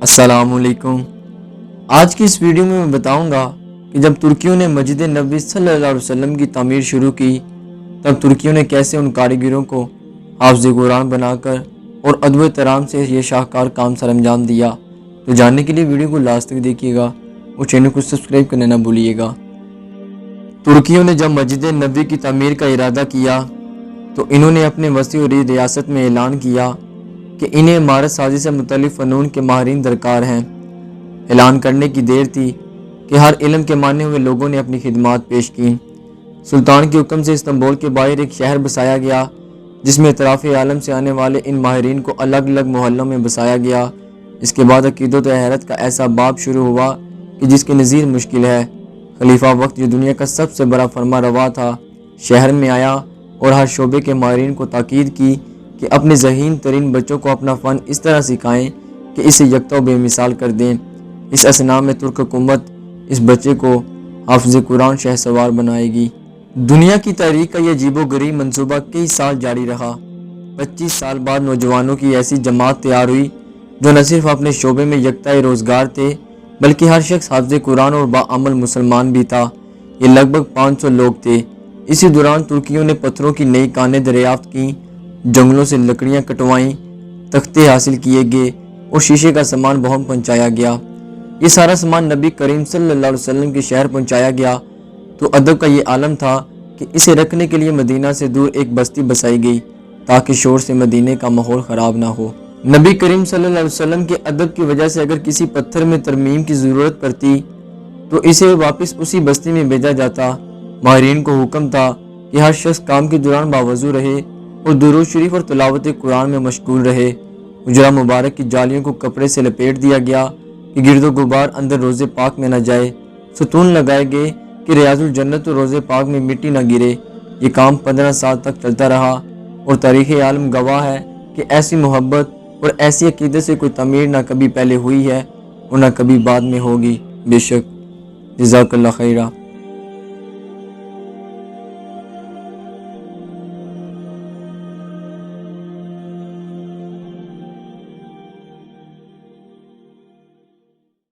السلام علیکم۔ آج کی اس ویڈیو میں بتاؤں گا کہ جب ترکیوں نے مسجد نبوی صلی اللہ علیہ وسلم کی تعمیر شروع کی تب ترکیوں نے کیسے ان کاریگروں کو حافظ قرآن بنا کر اور ادب و احترام سے یہ شاہکار کام سر انجام دیا۔ تو جاننے کے لیے ویڈیو کو لاسٹ تک دیکھیے گا اور چینل کو سبسکرائب کرنا نہ بھولیے گا۔ ترکیوں نے جب مسجد نبوی کی تعمیر کا ارادہ کیا تو انہوں نے اپنے وسیع ریاست میں اعلان کیا کہ انہیں عمارت سازی سے متعلق فنون کے ماہرین درکار ہیں۔ اعلان کرنے کی دیر تھی کہ ہر علم کے ماننے ہوئے لوگوں نے اپنی خدمات پیش کی۔ سلطان کے حکم سے استنبول کے باہر ایک شہر بسایا گیا جس میں اطراف عالم سے آنے والے ان ماہرین کو الگ الگ محلوں میں بسایا گیا۔ اس کے بعد عقیدت و حیرت کا ایسا باب شروع ہوا کہ جس کے نظیر مشکل ہے۔ خلیفہ وقت جو دنیا کا سب سے بڑا فرما روا تھا شہر میں آیا اور ہر شعبے کے ماہرین کو تاکید کی کہ اپنے ذہین ترین بچوں کو اپنا فن اس طرح سکھائیں کہ اسے یکتا و بے مثال کر دیں۔ اس اثناء میں ترک حکومت اس بچے کو حافظ قرآن شہ سوار بنائے گی۔ دنیا کی تاریخ کا یہ عجیب و غریب منصوبہ کئی سال جاری رہا۔ 25 سال بعد نوجوانوں کی ایسی جماعت تیار ہوئی جو نہ صرف اپنے شعبے میں یکتا روزگار تھے بلکہ ہر شخص حافظ قرآن اور باعمل مسلمان بھی تھا۔ یہ لگ بھگ 500 لوگ تھے۔ اسی دوران ترکیوں نے پتھروں کی نئی کانیں دریافت کیں، جنگلوں سے لکڑیاں کٹوائیں، تختے حاصل کیے گئے اور شیشے کا سامان بہم پہنچایا گیا۔ یہ سارا سامان نبی کریم صلی اللہ علیہ وسلم کے شہر پہنچایا گیا تو ادب کا یہ عالم تھا کہ اسے رکھنے کے لیے مدینہ سے دور ایک بستی بسائی گئی تاکہ شور سے مدینے کا ماحول خراب نہ ہو۔ نبی کریم صلی اللہ علیہ وسلم کے ادب کی وجہ سے اگر کسی پتھر میں ترمیم کی ضرورت پڑتی تو اسے واپس اسی بستی میں بھیجا جاتا۔ ماہرین کو حکم تھا کہ ہر شخص کام کے دوران باوضو رہے اور درود شریف اور تلاوت قرآن میں مشغول رہے۔ حجرہ مبارک کی جالیوں کو کپڑے سے لپیٹ دیا گیا کہ گرد و غبار اندر روزے پاک میں نہ جائے۔ ستون لگائے گئے کہ ریاض الجنت اور روزے پاک میں مٹی نہ گرے۔ یہ کام 15 سال تک چلتا رہا اور تاریخ عالم گواہ ہے کہ ایسی محبت اور ایسی عقیدت سے کوئی تعمیر نہ کبھی پہلے ہوئی ہے اور نہ کبھی بعد میں ہوگی۔ بے شک۔ جزاک اللہ خیرہ۔